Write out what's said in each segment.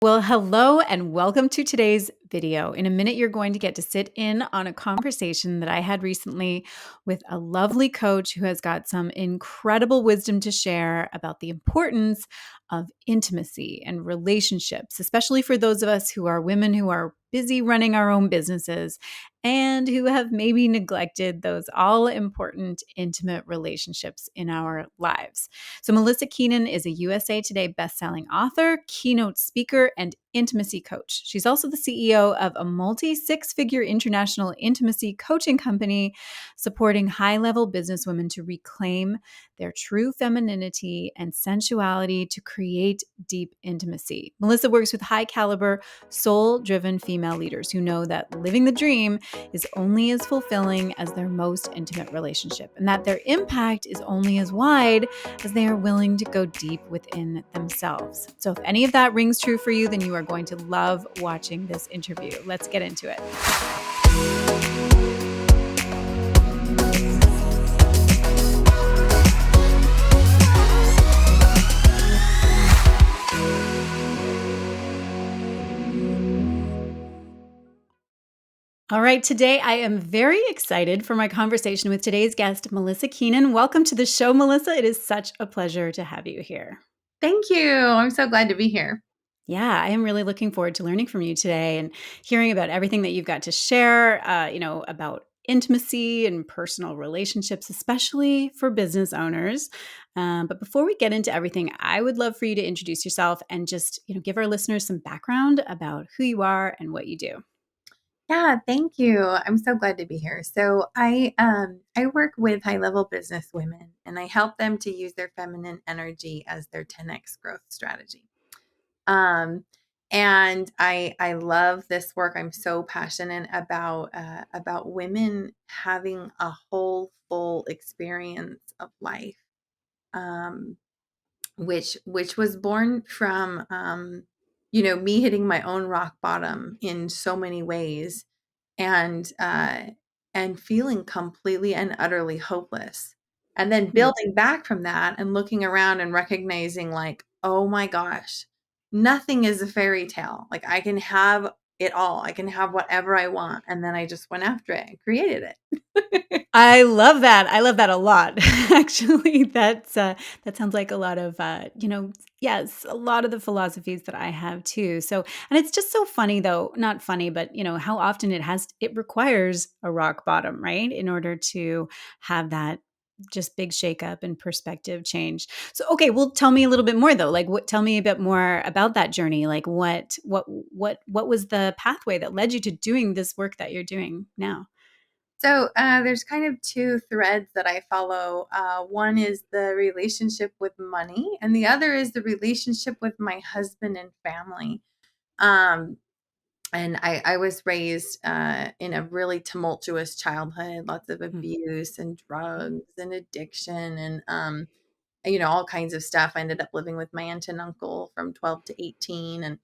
Well, hello and welcome to today's video. In a minute, you're going to get to sit in on a conversation that I had recently with a lovely coach who has got some incredible wisdom to share about the importance of intimacy and relationships, especially for those of us who are women who are busy running our own businesses and who have maybe neglected those all important intimate relationships in our lives. So, Melisa Keenan is a USA Today bestselling author, keynote speaker, and intimacy coach. She's also the CEO of a multi six-figure international intimacy coaching company supporting high-level businesswomen to reclaim their true femininity and sensuality to create deep intimacy. Melisa works with high-caliber, soul-driven female leaders who know that living the dream is only as fulfilling as their most intimate relationship, and that their impact is only as wide as they are willing to go deep within themselves. So if any of that rings true for you, then you are going to love watching this interview. Let's get into it. All right, today I am very excited for my conversation with today's guest, Melisa Keenan. Welcome to the show, Melisa. It is such a pleasure to have you here. Thank you. I'm so glad to be here. Yeah, I am really looking forward to learning from you today and hearing about everything that you've got to share, about intimacy and personal relationships, especially for business owners. But before we get into everything, I would love for you to introduce yourself and just, give our listeners some background about who you are and what you do. Yeah, thank you. I'm so glad to be here. So I work with high-level business women and I help them to use their feminine energy as their 10x growth strategy. Um and I love this work. I'm so passionate about women having a whole full experience of life. Um which was born from me hitting my own rock bottom in so many ways and feeling completely and utterly hopeless, and then Hmm. building back from that and looking around and recognizing, like, oh my gosh, nothing is a fairy tale. Like, I can have it all, I can have whatever I want, and then I just went after it and created it. I love that. I love that a lot. Actually, that sounds like a lot of yes, a lot of the philosophies that I have too. So, and it's just so funny though, not funny, but how often it requires a rock bottom, right? In order to have that just big shakeup and perspective change. So, okay, well, tell me a little bit more though. Like, tell me a bit more about that journey. Like, what was the pathway that led you to doing this work that you're doing now? So there's kind of two threads that I follow. One is the relationship with money, and the other is the relationship with my husband and family. Um, and I was raised in a really tumultuous childhood, lots of Hmm. abuse and drugs and addiction and all kinds of stuff. I ended up living with my aunt and uncle from 12 to 18,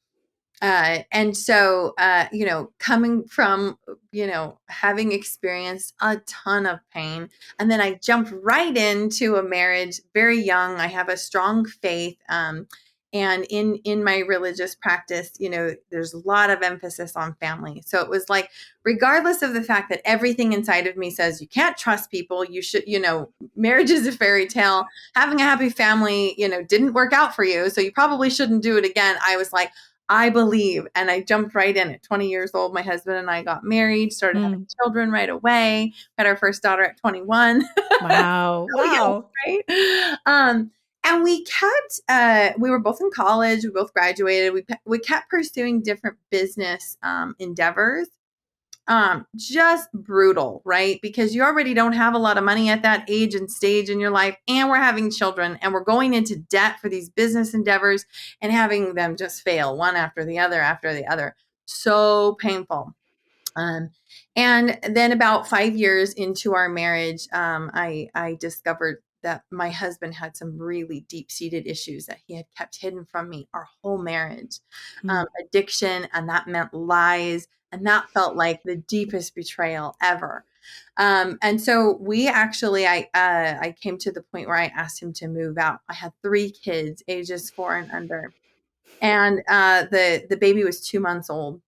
coming from, having experienced a ton of pain. And then I jumped right into a marriage very young. I have a strong faith. And in my religious practice, there's a lot of emphasis on family. So it was like, regardless of the fact that everything inside of me says you can't trust people, you should, marriage is a fairy tale. Having a happy family, didn't work out for you. So you probably shouldn't do it again. I was like, I believe. And I jumped right in at 20 years old. My husband and I got married, started having Mm. children right away, had our first daughter at 21. Wow. So young, Wow. right? And we were both in college, we both graduated. We kept pursuing different business endeavors. Just brutal, right? Because you already don't have a lot of money at that age and stage in your life, and we're having children, and we're going into debt for these business endeavors and having them just fail one after the other. So painful. Um, and then about 5 years into our marriage, I discovered that my husband had some really deep seated issues that he had kept hidden from me our whole marriage. Mm. Addiction, and that meant lies, and that felt like the deepest betrayal ever. And so I came to the point where I asked him to move out. I had 3 kids, ages 4 and under, And the baby was 2 months old.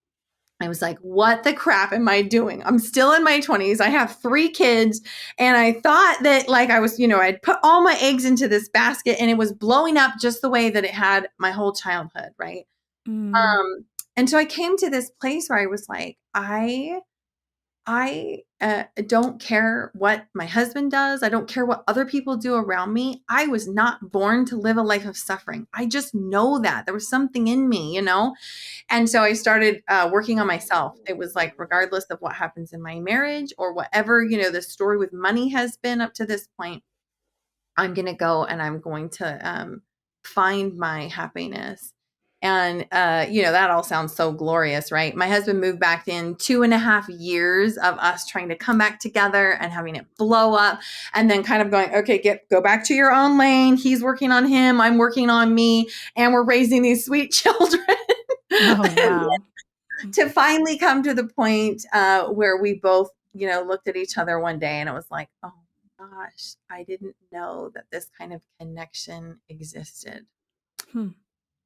I was like, what the crap am I doing? I'm still in my 20s. I have 3 kids. And I thought that, like, I was, I'd put all my eggs into this basket and it was blowing up just the way that it had my whole childhood. Right. Mm, And so I came to this place where I was like, I don't care what my husband does. I don't care what other people do around me. I was not born to live a life of suffering. I just know that there was something in me. And so I started working on myself. It was like, regardless of what happens in my marriage or whatever, the story with money has been up to this point, I'm going to go and I'm going to find my happiness. And, that all sounds so glorious, right? My husband moved back in 2.5 years of us trying to come back together and having it blow up and then kind of going, okay, go back to your own lane. He's working on him. I'm working on me. And we're raising these sweet children. oh, And wow. to finally come to the point where we both, looked at each other one day and it was like, oh gosh, I didn't know that this kind of connection existed. Hmm.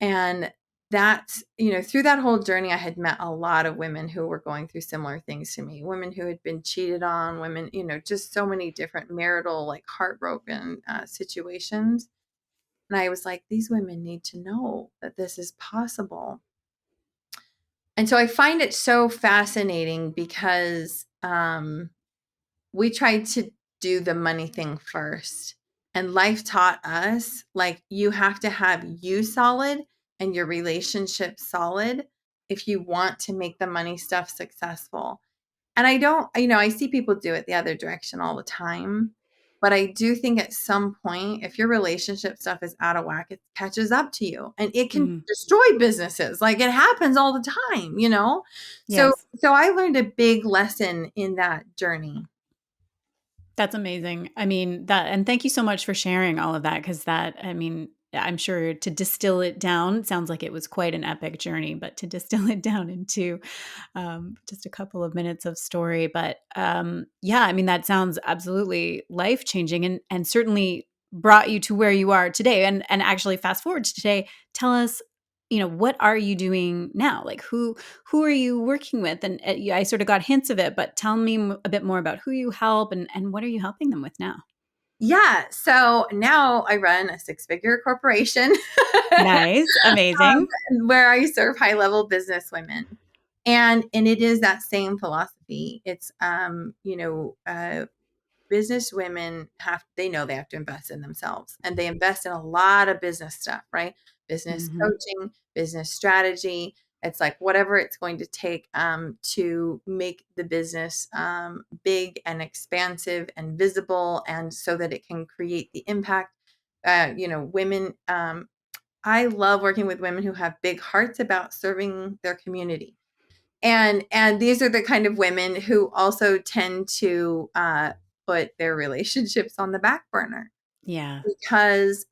And that's, through that whole journey, I had met a lot of women who were going through similar things to me, women who had been cheated on, women, just so many different marital, like heartbroken situations. And I was like, these women need to know that this is possible. And so I find it so fascinating because we tried to do the money thing first. And life taught us, like, you have to have you solid and your relationship solid if you want to make the money stuff successful. And I don't, I see people do it the other direction all the time. But I do think at some point, if your relationship stuff is out of whack, it catches up to you and it can Mhm. destroy businesses. Like, it happens all the time. So, Yes. so I learned a big lesson in that journey. That's amazing. I mean, and thank you so much for sharing all of that because I mean, I'm sure to distill it down, sounds like it was quite an epic journey, but to distill it down into just a couple of minutes of story. But yeah, I mean, that sounds absolutely life changing and certainly brought you to where you are today. And actually, fast forward to today, tell us, what are you doing now? Like who are you working with? And yeah, I sort of got hints of it, but tell me a bit more about who you help and what are you helping them with now? Yeah. So now I run a 6-figure corporation Nice, amazing. where I serve high level business women. And it is that same philosophy. It's business women they know they have to invest in themselves and they invest in a lot of business stuff, right? Business Hmm. coaching, business strategy. It's like whatever it's going to take to make the business big and expansive and visible, and so that it can create the impact. Women. I love working with women who have big hearts about serving their community, and these are the kind of women who also tend to put their relationships on the back burner Yeah. because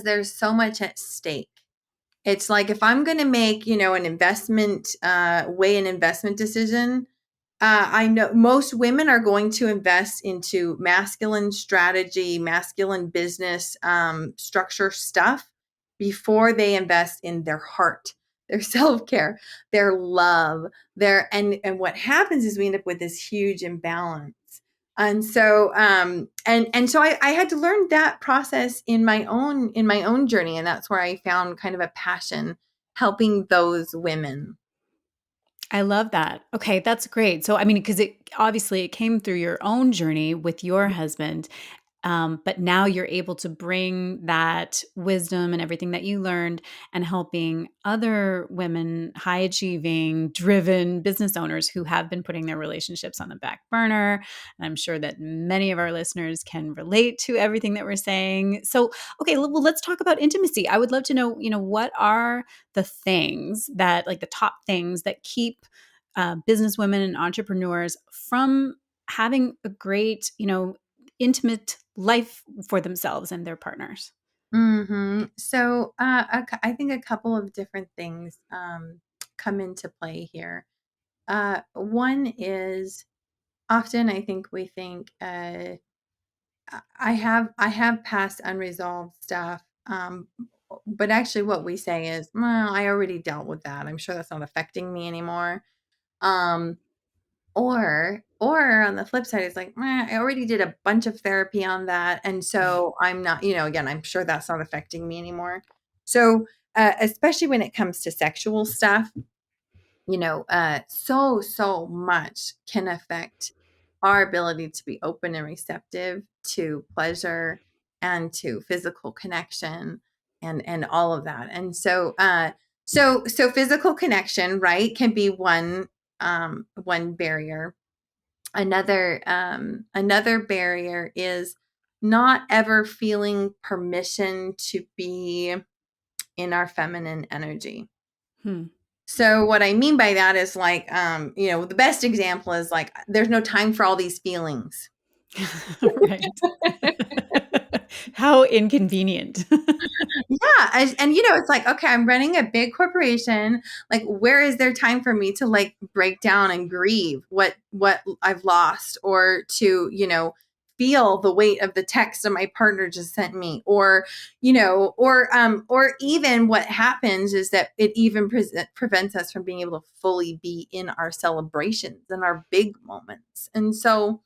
there's so much at stake. It's like, if I'm going to make, an weigh an investment decision, I know most women are going to invest into masculine strategy, masculine business structure stuff before they invest in their heart, their self care, their love, and what happens is we end up with this huge imbalance. And so, I had to learn that process in my own journey, and that's where I found kind of a passion helping those women. I love that. Okay, that's great. So, I mean, because it came through your own journey with your husband, but now you're able to bring that wisdom and everything that you learned and helping other women, high achieving, driven business owners who have been putting their relationships on the back burner. And I'm sure that many of our listeners can relate to everything that we're saying. So, okay, well, let's talk about intimacy. I would love to know, what are the things that, like the top things that keep business women and entrepreneurs from having a great, intimate life for themselves and their partners. So, I think a couple of different things come into play here. One is, often I think we think I have past unresolved stuff. but actually what we say is, well, I already dealt with that. I'm sure that's not affecting me anymore. Um, or on the flip side, it's like, I already did a bunch of therapy on that. And so I'm not, again, I'm sure that's not affecting me anymore. So, especially when it comes to sexual stuff, so much can affect our ability to be open and receptive to pleasure and to physical connection and all of that. And so physical connection, right, can be one barrier. Another barrier is not ever feeling permission to be in our feminine energy. Hmm. So what I mean by that is like, the best example is like, there's no time for all these feelings. Right. How inconvenient. Yeah, and it's like, okay, I'm running a big corporation. Like, where is there time for me to like break down and grieve what I've lost, or to feel the weight of the text that my partner just sent me, or or even what happens is that it even prevents us from being able to fully be in our celebrations and our big moments, and so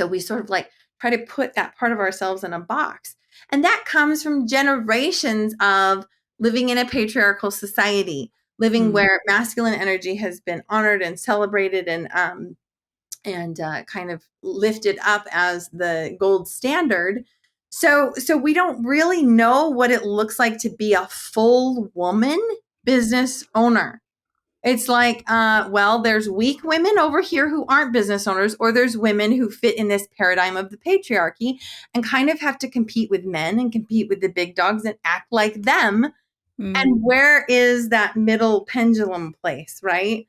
we sort of like try to put that part of ourselves in a box. And that comes from generations of living in a patriarchal society, living Hmm. where masculine energy has been honored and celebrated and kind of lifted up as the gold standard. So we don't really know what it looks like to be a full woman business owner. It's like, well, there's weak women over here who aren't business owners, or there's women who fit in this paradigm of the patriarchy and kind of have to compete with men and compete with the big dogs and act like them. Hmm. And where is that middle pendulum place, right?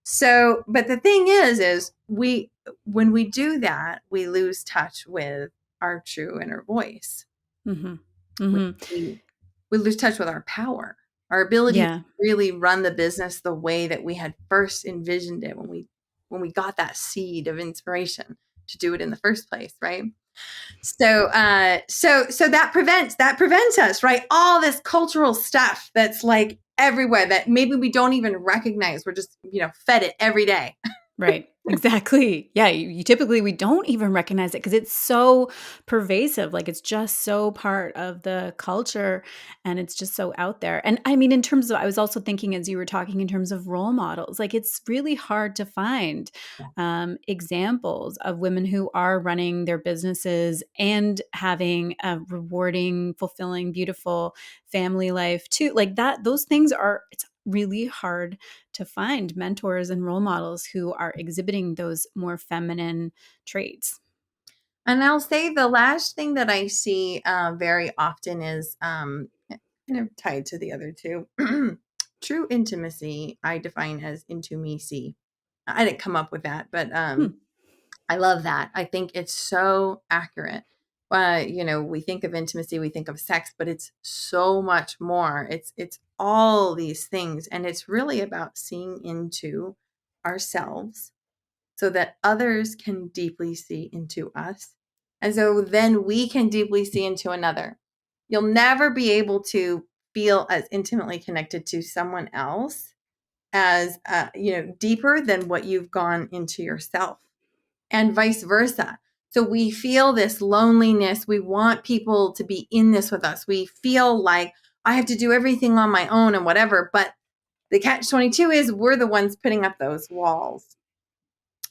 So, but the thing is when we do that, we lose touch with our true inner voice. Hmm. We, Hmm. we, we lose touch with our power, our ability to Yeah. really run the business the way that we had first envisioned it when we got that seed of inspiration to do it in the first place, right? So that prevents us, right? All this cultural stuff that's like everywhere that maybe we don't even recognize. We're just fed it every day. Right. Exactly. Yeah. You typically, we don't even recognize it because it's so pervasive. Like it's just so part of the culture and it's just so out there. And I mean, in terms of, I was also thinking as you were talking in terms of role models, like it's really hard to find examples of women who are running their businesses and having a rewarding, fulfilling, beautiful family life too. Like that, those things are, it's really hard to find mentors and role models who are exhibiting those more feminine traits. And I'll say the last thing that I see very often is kind of tied to the other two. True intimacy, I define as into me see. I didn't come up with that, but Hmm. I love that. I think it's so accurate. We think of intimacy, we think of sex, but it's so much more. It's all these things, and it's really about seeing into ourselves so that others can deeply see into us. And so then we can deeply see into another. You'll never be able to feel as intimately connected to someone else as deeper than what you've gone into yourself, and vice versa. So we feel this loneliness. We want people to be in this with us. We feel like I have to do everything on my own and whatever. But the catch 22 is we're the ones putting up those walls.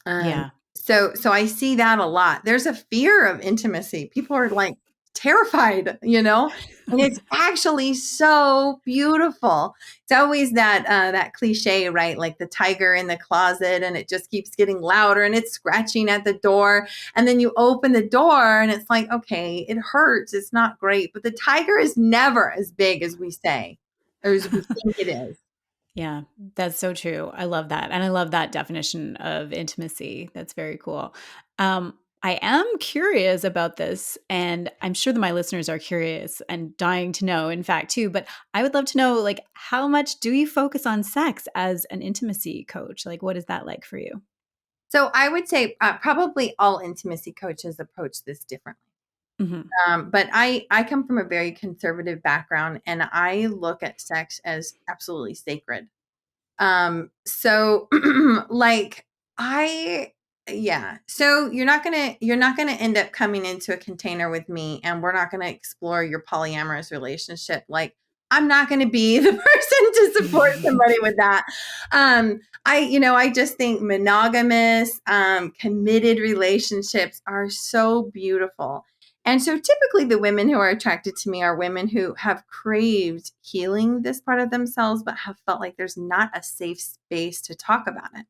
Um, Yeah. so I see that a lot. There's a fear of intimacy. People are like terrified, and it's actually so beautiful. It's always that cliche, right? Like the tiger in the closet, and it just keeps getting louder, and it's scratching at the door, and then you open the door, and it's like, okay, it hurts. It's not great, but the tiger is never as big as we say, or as we think it is. Yeah, that's so true. I love that. And I love that definition of intimacy. That's very cool. I am curious about this, and I'm sure that my listeners are curious and dying to know, in fact, too. But I would love to know, like, how much do you focus on sex as an intimacy coach? Like, what is that like for you? So I would say probably all intimacy coaches approach this differently. Mhm. But I come from a very conservative background, and I look at sex as absolutely sacred. So like I yeah. So you're not gonna end up coming into a container with me, and we're not gonna explore your polyamorous relationship. Like, I'm not gonna be the person to support somebody with that. I just think monogamous, committed relationships are so beautiful. And so typically the women who are attracted to me are women who have craved healing this part of themselves, but have felt like there's not a safe space to talk about it.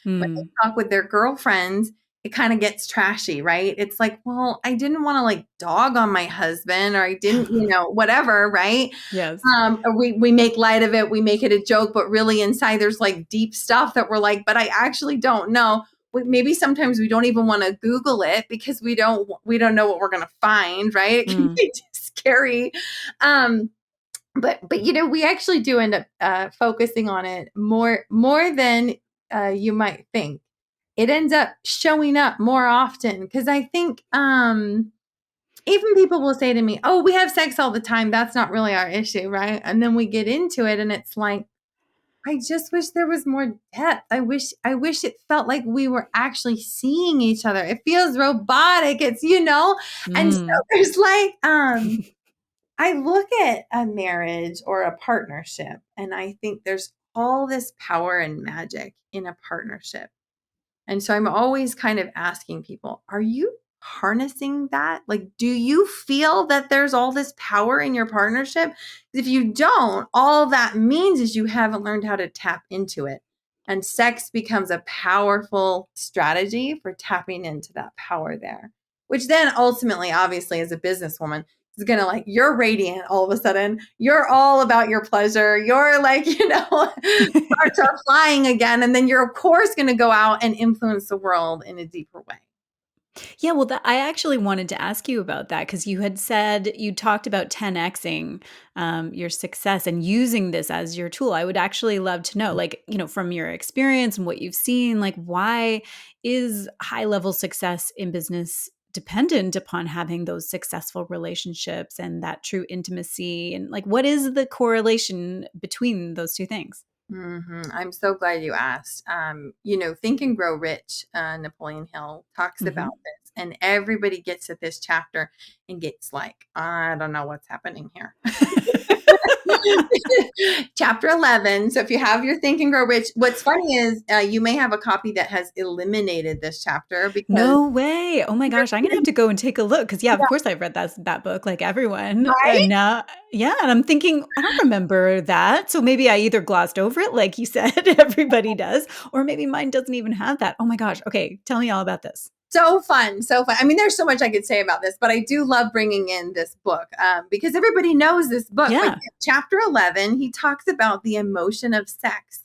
When they Mm. talk with their girlfriends, it kind of gets trashy, right? It's like, well, I didn't want to like dog on my husband, or I didn't, whatever, right? Yes. Or we make light of it, we make it a joke, but really inside there's like deep stuff that we're like, but I actually don't know. Maybe sometimes we don't even want to Google it because we don't know what we're gonna find, right? It can Mm. be scary. Um, but we actually do end up focusing on it more than you might think. It ends up showing up more often because I think even people will say to me, "Oh, we have sex all the time. That's not really our issue, right?" And then we get into it, and it's like, I just wish there was more depth. I wish it felt like we were actually seeing each other. It feels robotic. And so Mm. there's like I look at a marriage or a partnership, and I think there's all this power and magic in a partnership. And so I'm always kind of asking people, are you harnessing that? Like, do you feel that there's all this power in your partnership? If you don't, all that means is you haven't learned how to tap into it. And sex becomes a powerful strategy for tapping into that power there, which then ultimately, obviously, as a businesswoman, is going to like, you're radiant all of a sudden. You're all about your pleasure. You're like, sparks are flying again. And then you're, of course, going to go out and influence the world in a deeper way. Yeah, well, I actually wanted to ask you about that because you had said you talked about 10xing your success and using this as your tool. I would actually love to know, like, from your experience and what you've seen, like, why is high level success in business dependent upon having those successful relationships and that true intimacy? And like, what is the correlation between those two things? I'm so glad you asked. Think and Grow Rich, Napoleon Hill talks about Hmm. this, and everybody gets at this chapter and gets like, I don't know what's happening here. Chapter 11. So if you have your Think and Grow Rich, what's funny is you may have a copy that has eliminated this chapter because No way. Oh my gosh, I'm gonna have to go and take a look because yeah, of course I've read that book like everyone. right? And now yeah, and I'm thinking, I don't remember that. So maybe I either glossed over it, like you said, everybody does, or maybe mine doesn't even have that. Oh my gosh. Okay, tell me all about this. So fun, so fun. I mean, there's so much I could say about this, but I do love bringing in this book because everybody knows this book. But Yeah. chapter 11, he talks about the emotion of sex.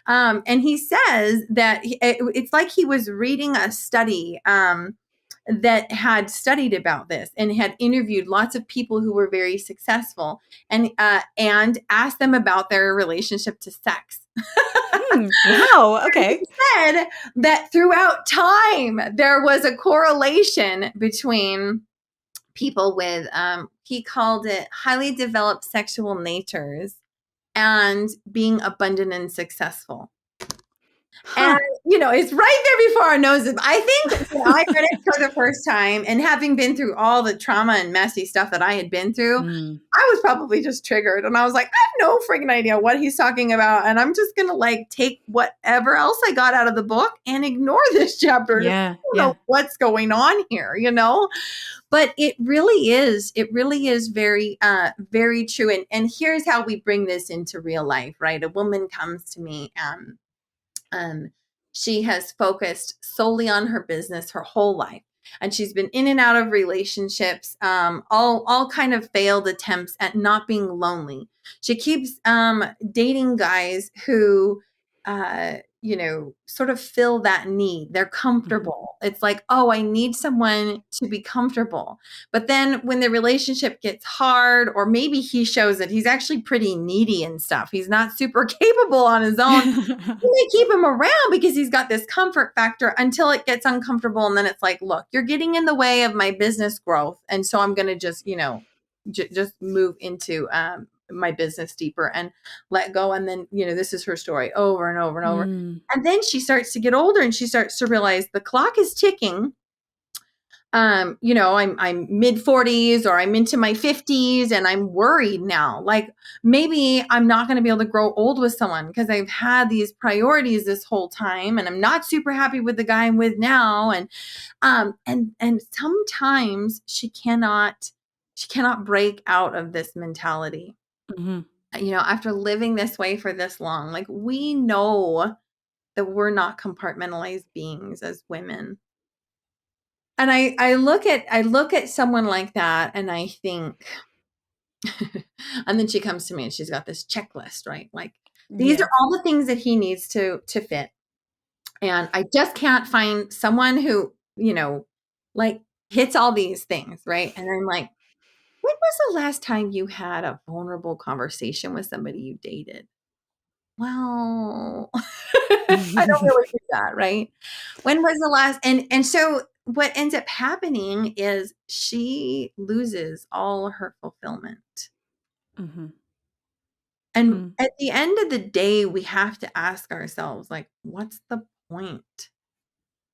And he says that it's like he was reading a study that had studied about this and had interviewed lots of people who were very successful and asked them about their relationship to sex. Hmm. Wow. Okay. Said that throughout time there was a correlation between people with he called it highly developed sexual natures and being abundant and successful. And, Huh. it's right there before our noses. I think I read it for the first time, and having been through all the trauma and messy stuff that I had been through, Mm. I was probably just triggered. And I was like, I have no freaking idea what he's talking about. And I'm just going to like take whatever else I got out of the book and ignore this chapter. I Yeah. don't know Yeah. what's going on here. But it really is very, very true. And here's how we bring this into real life, right? A woman comes to me, um, she has focused solely on her business her whole life. And she's been in and out of relationships, all kind of failed attempts at not being lonely. She keeps dating guys who, sort of fill that need. They're Mhm. comfortable. It's like, oh, I need someone to be comfortable. But then when the relationship gets hard, or maybe he shows that he's actually pretty needy and stuff, he's not super capable on his own, you may keep him around because he's got this comfort factor until it gets uncomfortable. And then it's like, look, you're getting in the way of my business growth. And so I'm going to just, just move into my business deeper and let go. And then, this is her story over and over and over. Mm. And then she starts to get older and she starts to realize the clock is ticking. I'm mid 40s or I'm into my 50s and I'm worried now. Like maybe I'm not going to be able to grow old with someone because I've had these priorities this whole time and I'm not super happy with the guy I'm with now. And sometimes she cannot break out of this mentality. Mhm. After living this way for this long, like we know that we're not compartmentalized beings as women. And I look at someone like that and I think, and then she comes to me and she's got this checklist, right? Like these are Yes. all the things that he needs to fit. And I just can't find someone who, like hits all these things, right? And I'm like, when was the last time you had a vulnerable conversation with somebody you dated? Well, I don't really do that, right? When was the last, and so what ends up happening is she loses all her fulfillment. Mhm. And Mm. at the end of the day, we have to ask ourselves, like, what's the point?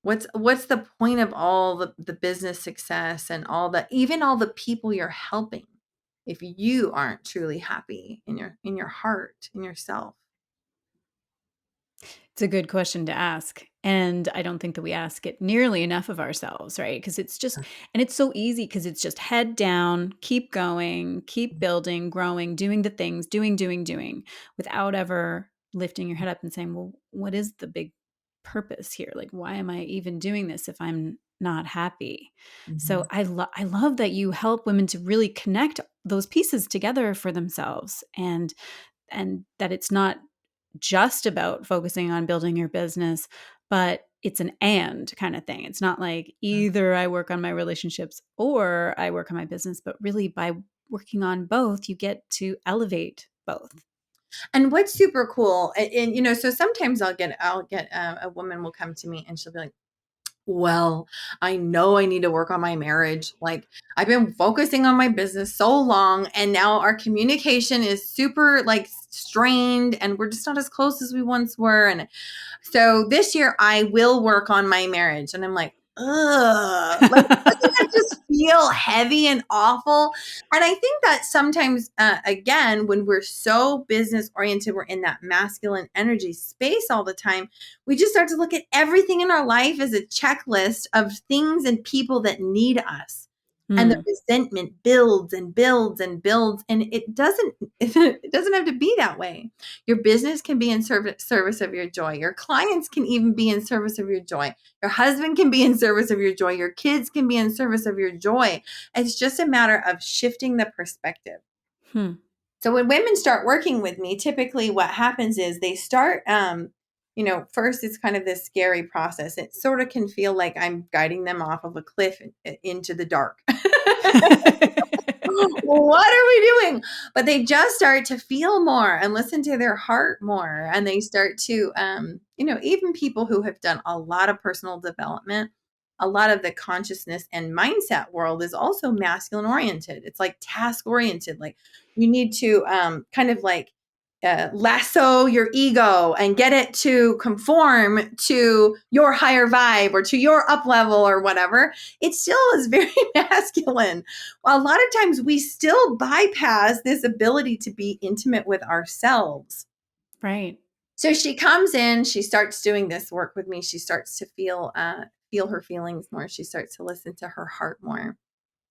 What's the point of all the business success and even all the people you're helping if you aren't truly happy in your heart, in yourself? It's a good question to ask, and I don't think that we ask it nearly enough of ourselves, right? Because it's just and it's so easy because it's just head down, keep going, keep building, growing, doing the things, doing, without ever lifting your head up and saying, "Well, what is the big purpose here? Like, why am I even doing this if I'm not happy?" So Mhm. I love that you help women to really connect those pieces together for themselves, and that it's not just about focusing on building your business, but it's an and kind of thing. It's not like either I work on my relationships or I work on my business, but really by working on both, you get to elevate both. And what's super cool, and so sometimes I'll get a woman will come to me and she'll be like, well, I know I need to work on my marriage. Like I've been focusing on my business so long and now our communication is super like strained and we're just not as close as we once were. And so this year I will work on my marriage. And I'm like, ugh, like doesn't that just feel heavy and awful? And I think that sometimes, again, when we're so business oriented, we're in that masculine energy space all the time. We just start to look at everything in our life as a checklist of things and people that need us. And the Hmm. resentment builds and builds and builds. And it doesn't, it doesn't have to be that way. Your business can be in service of your joy. Your clients can even be in service of your joy. Your husband can be in service of your joy. Your kids can be in service of your joy. It's just a matter of shifting the perspective. Hmm. So when women start working with me, typically what happens is they start, first it's kind of this scary process. It sort of can feel like I'm guiding them off of a cliff into the dark. What are we doing? But they just start to feel more and listen to their heart more. And they start to, even people who have done a lot of personal development, a lot of the consciousness and mindset world is also masculine oriented. It's like task oriented. Like you need to kind of like lasso your ego and get it to conform to your higher vibe or to your up level or whatever. It still is very masculine. A lot of times we still bypass this ability to be intimate with ourselves. Right. So she comes in, she starts doing this work with me. She starts to feel her feelings more. She starts to listen to her heart more.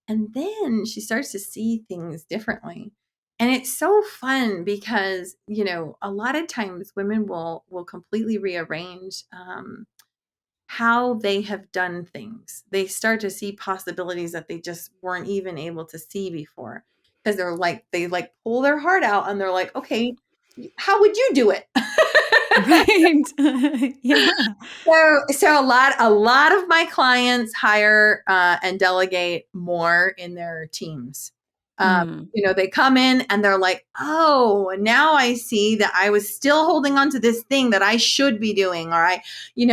And then she starts to see things differently. And it's so fun because, a lot of times women will completely rearrange how they have done things. They start to see possibilities that they just weren't even able to see before because they like pull their heart out and they're like, okay, how would you do it? Right. Yeah. So a lot of my clients hire and delegate more in their teams. Um, Mm. they come in and they're like, "Oh, now I see that I was still holding on to this thing that I should be doing, or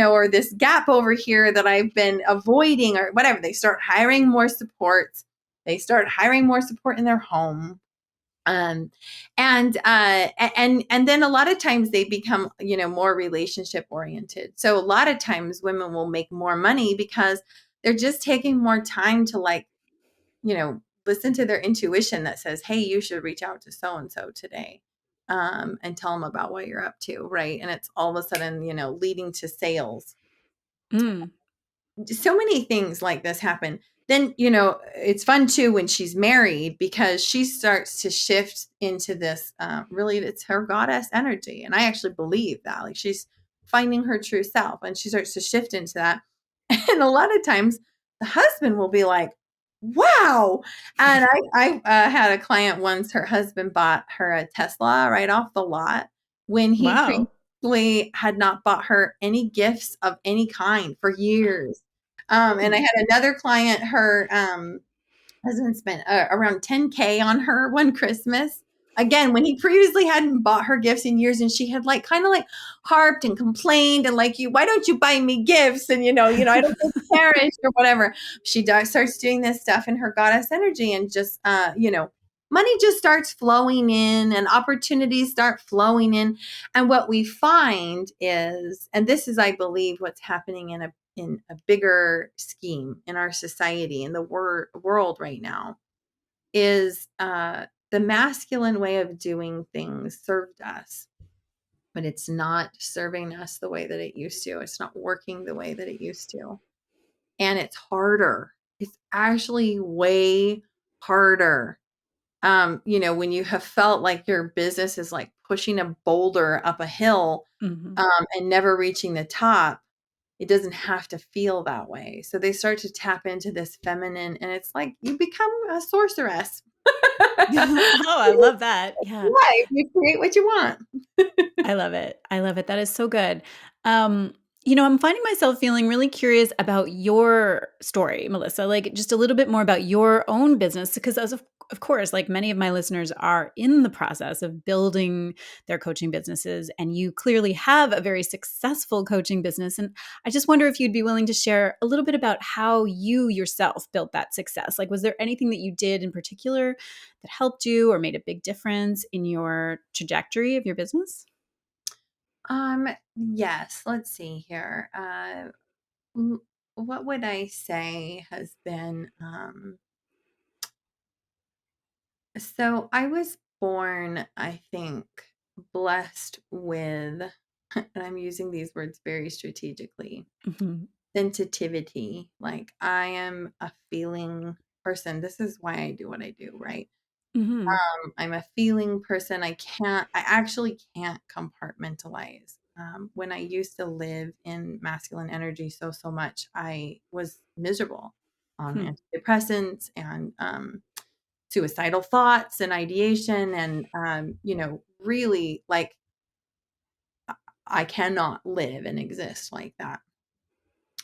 or this gap over here that I've been avoiding, or whatever." They start hiring more support. They start hiring more support in their home. um and then a lot of times they become more relationship oriented. So a lot of times women will make more money because they're just taking more time to listen to their intuition that says, hey, you should reach out to so and so today, and tell them about what you're up to, right? And it's all of a sudden leading to sales. Mm. So many things like this happen. Then, it's fun too when she's married, because she starts to shift into this, really, it's her goddess energy. And I actually believe that, like, she's finding her true self, and she starts to shift into that. And a lot of times the husband will be like, wow. And I had a client once, her husband bought her a Tesla right off the lot when he Wow. previously had not bought her any gifts of any kind for years. And I Hmm. had another client, her husband spent around 10K on her one Christmas. Again, when he previously hadn't bought her gifts in years, and she had like kind of like harped and complained and like, you, why don't you buy me gifts? And I don't feel cherished or whatever. She starts doing this stuff in her goddess energy, and just money just starts flowing in, and opportunities start flowing in. And what we find is, and this is, I believe, what's happening in a bigger scheme in our society, in the world right now, is the masculine way of doing things served us, but it's not serving us the way that it used to. It's not working the way that it used to. And it's harder. It's actually way harder. When you have felt like your business is like pushing a boulder up a hill, Hmm. and never reaching the top, it doesn't have to feel that way. So they start to tap into this feminine, and it's like you become a sorceress. Oh, I love that. Yeah. Right. You create what you want. I love it. I love it. That is so good. Um, I'm finding myself feeling really curious about your story, Melissa, like just a little bit more about your own business, because of course, like many of my listeners are in the process of building their coaching businesses, and you clearly have a very successful coaching business. And I just wonder if you'd be willing to share a little bit about how you yourself built that success. Like, was there anything that you did in particular that helped you or made a big difference in your trajectory of your business? Yes, let's see here. What would I say has been, so I was born, I think, blessed with, and I'm using these words very strategically, Mhm. sensitivity. Like, I am a feeling person. This is why I do what I do, right? Mhm. I'm a feeling person. I actually can't compartmentalize. When I used to live in masculine energy so much, I was miserable on Hmm. antidepressants and suicidal thoughts and ideation. And, really, like, I cannot live and exist like that.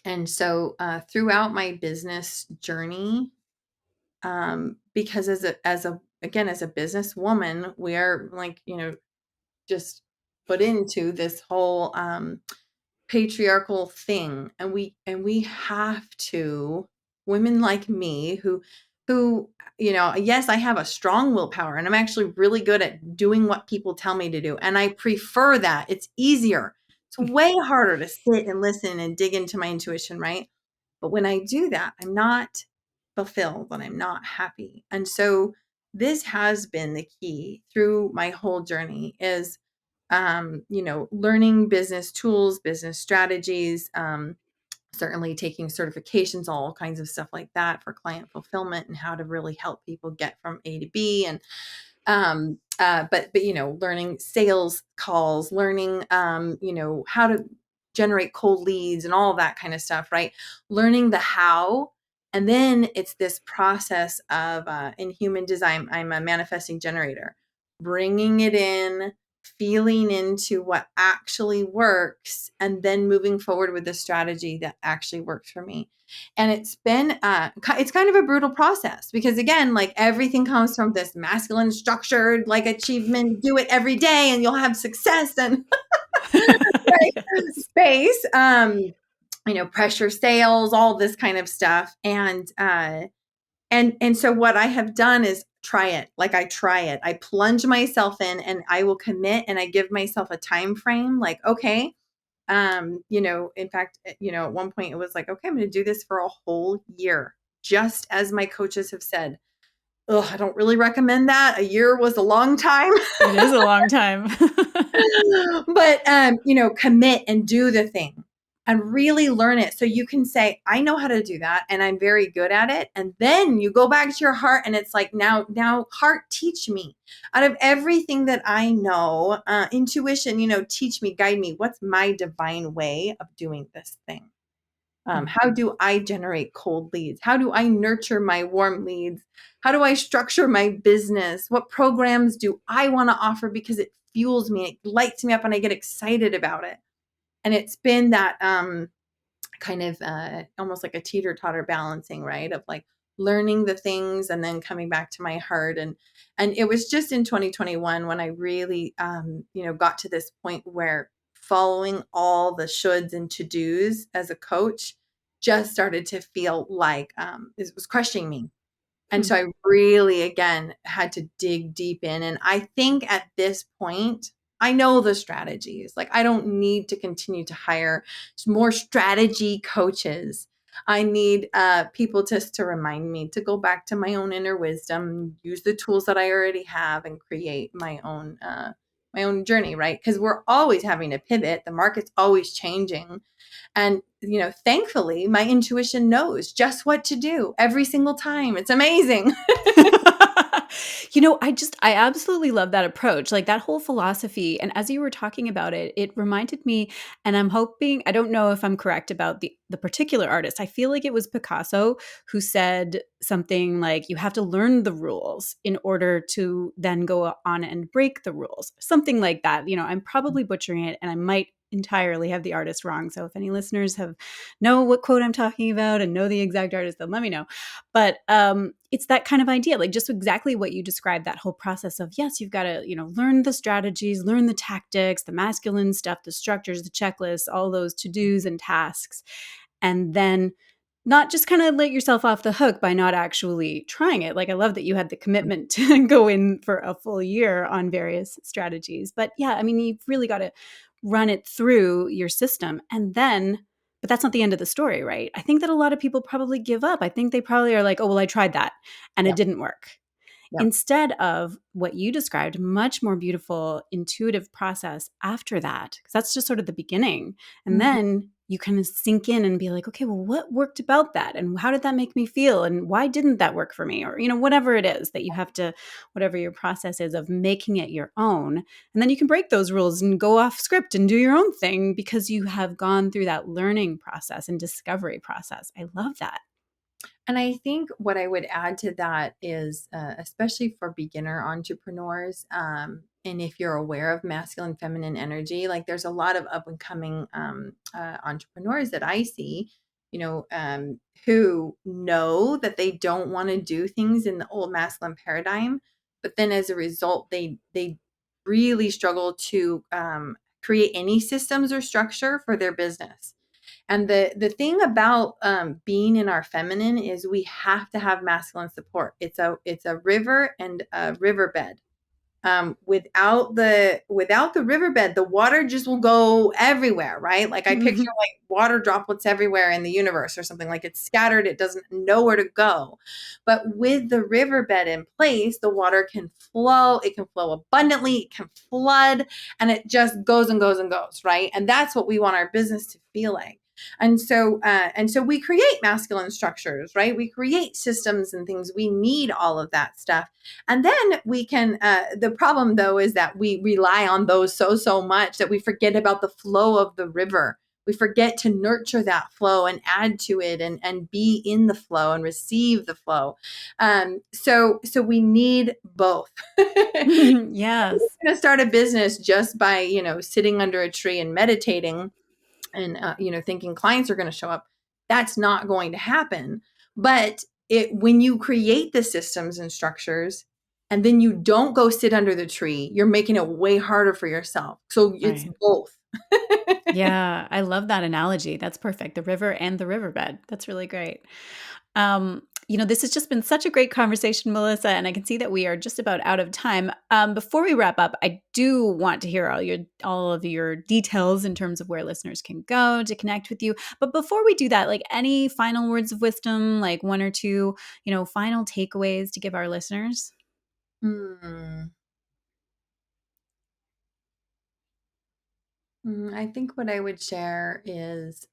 And so, throughout my business journey, because as a businesswoman, we are like, just put into this whole patriarchal thing, and we have to, women like me, who yes, I have a strong willpower, and I'm actually really good at doing what people tell me to do, and I prefer that. It's easier. It's way harder to sit and listen and dig into my intuition, right? But when I do that, I'm not fulfilled and I'm not happy. And so this has been the key through my whole journey, is learning business tools, business strategies, certainly taking certifications, all kinds of stuff like that for client fulfillment, and how to really help people get from A to B. And but learning sales calls, learning how to generate cold leads and all that kind of stuff, right? Learning the how. And then it's this process of, in human design, I'm a manifesting generator, bringing it in, feeling into what actually works and then moving forward with the strategy that actually works for me. And it's been it's kind of a brutal process, because again, like, everything comes from this masculine structured, like, achievement, do it every day and you'll have success, and right, Yes. space, pressure sales, all this kind of stuff. And so what I have done is try it. Like, I try it. I plunge myself in, and I will commit, and I give myself a time frame. Like, okay, in fact, at one point it was like, okay, I'm going to do this for a whole year, just as my coaches have said. Ugh, I don't really recommend that. A year was a long time. It is a long time. But commit and do the thing and really learn it, so you can say, I know how to do that and I'm very good at it. And then you go back to your heart, and it's like, now heart, teach me, out of everything that I know, intuition, teach me, guide me, what's my divine way of doing this thing. How do I generate cold leads? How do I nurture my warm leads? How do I structure my business? What programs do I want to offer, because it fuels me, it lights me up, and I get excited about it? And it's been that kind of almost like a teeter-totter balancing, right? Of like learning the things and then coming back to my heart. And it was just in 2021 when I really got to this point where following all the shoulds and to-dos as a coach just started to feel like it was crushing me. And so I really, again, had to dig deep in. And I think at this point, I know the strategies. Like, I don't need to continue to hire more strategy coaches. I need people just to remind me to go back to my own inner wisdom, use the tools that I already have, and create my own journey, right? Because we're always having to pivot. The market's always changing. And, thankfully, my intuition knows just what to do every single time. It's amazing. I absolutely love that approach, like that whole philosophy. And as you were talking about it, it reminded me, and I'm hoping, I don't know if I'm correct about the particular artist. I feel like it was Picasso who said something like, you have to learn the rules in order to then go on and break the rules. Something like that. I'm probably butchering it, and I might entirely have the artist wrong. So if any listeners know what quote I'm talking about and know the exact artist, then let me know. But it's that kind of idea, like just exactly what you described, that whole process of, yes, you've got to, learn the strategies, learn the tactics, the masculine stuff, the structures, the checklists, all those to-dos and tasks. And then not just kind of let yourself off the hook by not actually trying it. Like, I love that you had the commitment to go in for a full year on various strategies. But yeah, I mean, you've really got to run it through your system. And then, but that's not the end of the story, right? I think that a lot of people probably give up. I think they probably are like, oh, well, I tried that and it Yep. didn't work. Yep. Instead of what you described, much more beautiful, intuitive process after that, because that's just sort of the beginning. And Mhm. then you kind of sink in and be like, okay, well, what worked about that? And how did that make me feel? And why didn't that work for me? Or, whatever it is that you have to, whatever your process is of making it your own. And then you can break those rules and go off script and do your own thing, because you have gone through that learning process and discovery process. I love that. And I think what I would add to that is, especially for beginner entrepreneurs, and if you're aware of masculine, feminine energy, like, there's a lot of up and coming entrepreneurs that I see, who know that they don't want to do things in the old masculine paradigm, but then as a result, they really struggle to create any systems or structure for their business. And the thing about being in our feminine is we have to have masculine support. It's a river and a riverbed. Without the riverbed, the water just will go everywhere, right? Like, I picture like water droplets everywhere in the universe or something, like it's scattered, it doesn't know where to go. But with the riverbed in place, the water can flow, it can flow abundantly, it can flood, and it just goes and goes and goes, right? And that's what we want our business to feel like. And so we create masculine structures, right? We create systems and things. We need all of that stuff. And then we can, the problem though, is that we rely on those so much that we forget about the flow of the river. we forget to nurture that flow and add to it and be in the flow and receive the flow. So we need both. Yes. Going to start a business just by, sitting under a tree and meditating and, thinking clients are going to show up. That's not going to happen. But when you create the systems and structures and then you don't go sit under the tree, you're making it way harder for yourself. So it's Right. both. Yeah, I love that analogy. That's perfect. The river and the riverbed. That's really great. This has just been such a great conversation, Melissa, and I can see that we are just about out of time. Before we wrap up, I do want to hear all of your details in terms of where listeners can go to connect with you. But before we do that, like any final words of wisdom, like one or two, final takeaways to give our listeners? Hmm. I think what I would share is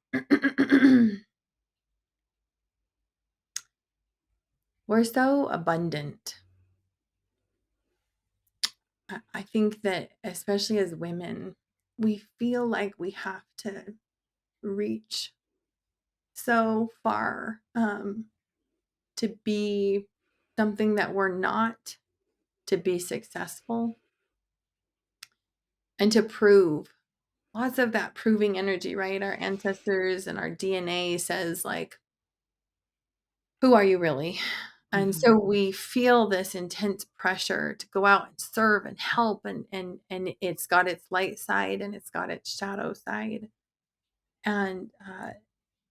we're so abundant. I think that especially as women, we feel like we have to reach so far to be something that we're not, to be successful, and to prove. Lots of that proving energy, right? Our ancestors and our DNA says, like, who are you really? And Mhm. so we feel this intense pressure to go out and serve and help, and it's got its light side and it's got its shadow side. And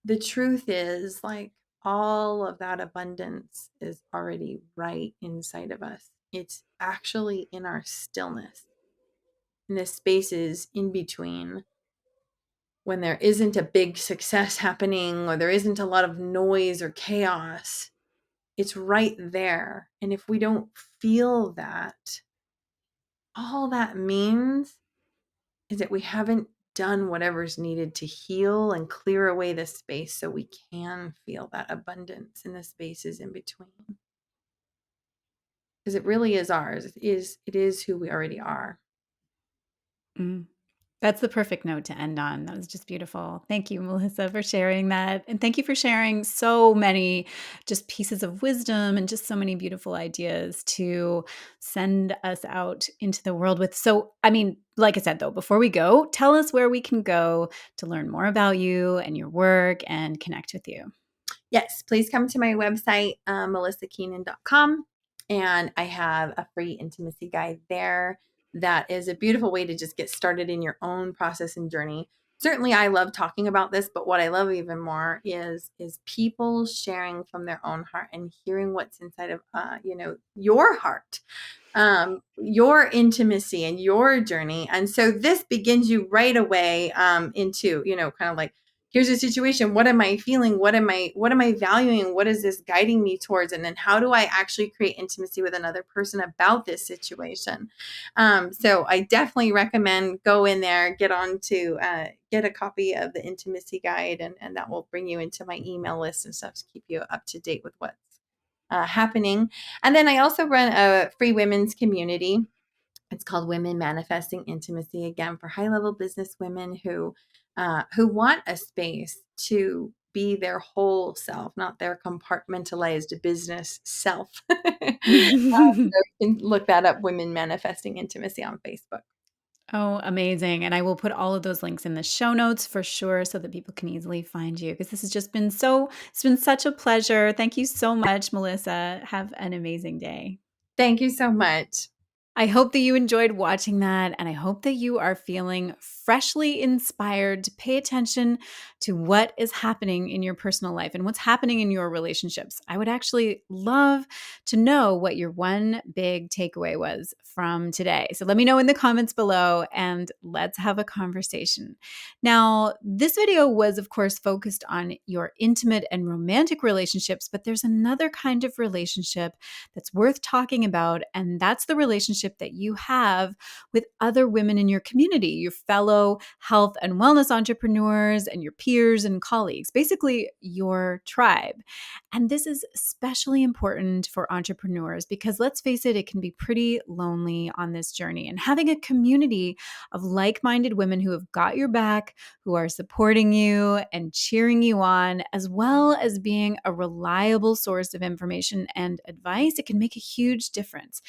the truth is, like, all of that abundance is already right inside of us. It's actually in our stillness, in the spaces in between, when there isn't a big success happening or there isn't a lot of noise or chaos. It's right there. And if we don't feel that, all that means is that we haven't done whatever's needed to heal and clear away the space so we can feel that abundance in the spaces in between. Because it really is ours. It is who we already are. Mm. That's the perfect note to end on. That was just beautiful. Thank you, Melissa, for sharing that. And thank you for sharing so many just pieces of wisdom and just so many beautiful ideas to send us out into the world with. So, I mean, like I said, though, before we go, tell us where we can go to learn more about you and your work and connect with you. Yes, please come to my website, melisakeenan.com. And I have a free intimacy guide there that is a beautiful way to just get started in your own process and journey. Certainly, I love talking about this, but what I love even more is people sharing from their own heart and hearing what's inside of your heart, your intimacy and your journey. And so this begins you right away into, kind of like, here's a situation. What am I feeling? What am I valuing? What is this guiding me towards? And then how do I actually create intimacy with another person about this situation? So I definitely recommend go in there, get a copy of the intimacy guide, and that will bring you into my email list and stuff to keep you up to date with what's happening. And then I also run a free women's community. It's called Women Manifesting Intimacy, again, for high level business women who want a space to be their whole self, not their compartmentalized business self. So you can look that up, Women Manifesting Intimacy, on Facebook. Oh, amazing. And I will put all of those links in the show notes for sure so that people can easily find you because this has just been it's been such a pleasure. Thank you so much, Melissa. Have an amazing day. Thank you so much. I hope that you enjoyed watching that, and I hope that you are feeling freshly inspired to pay attention to what is happening in your personal life and what's happening in your relationships. I would actually love to know what your one big takeaway was from today. So let me know in the comments below, and let's have a conversation. Now, this video was, of course, focused on your intimate and romantic relationships, but there's another kind of relationship that's worth talking about, and that's the relationship relationship that you have with other women in your community, your fellow health and wellness entrepreneurs and your peers and colleagues, basically your tribe. And this is especially important for entrepreneurs because let's face it, it can be pretty lonely on this journey. And having a community of like-minded women who have got your back, who are supporting you and cheering you on, as well as being a reliable source of information and advice, it can make a huge difference.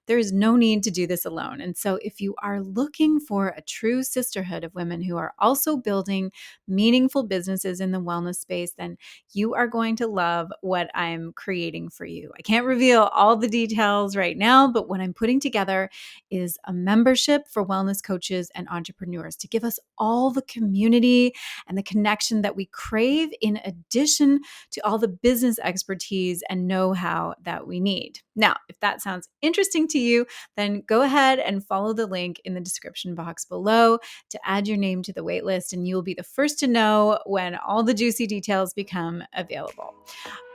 There is no need to do this alone. And so if you are looking for a true sisterhood of women who are also building meaningful businesses in the wellness space, then you are going to love what I'm creating for you. I can't reveal all the details right now, but what I'm putting together is a membership for wellness coaches and entrepreneurs to give us all the community and the connection that we crave, in addition to all the business expertise and know-how that we need. Now, if that sounds interesting to you, then go ahead and follow the link in the description box below to add your name to the waitlist, and you will be the first to know when all the juicy details become available.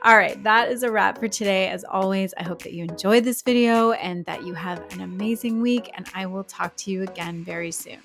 All right, that is a wrap for today. As always, I hope that you enjoyed this video and that you have an amazing week, and I will talk to you again very soon.